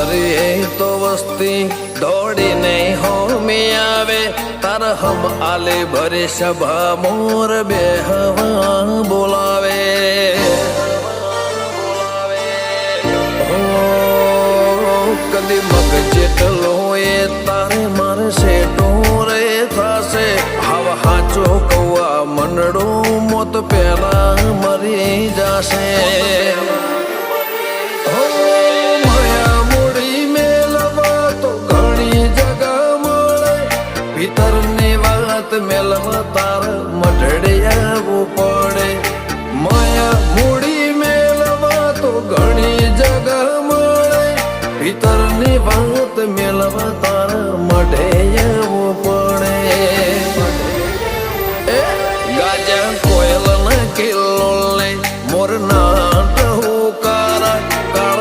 કરીએ તો વસ્તી દોડીને હોમી આવે તાર હમ આલે ભરે સભા મોર બે હવા બોલાવે કદી મગ જેટલો એ તારે મારે સેટો રે થાશે હવા હાચો કૌવા મંડળો મોત પેલા મરી જાશે ભીતરની વાત મેલવા તાર મઢડે આવવું પડે માયા મૂડી મેલવા તો ઘણી જગા મળે ભીતરની વાત મેલવા તાર મઢે આવવું પડે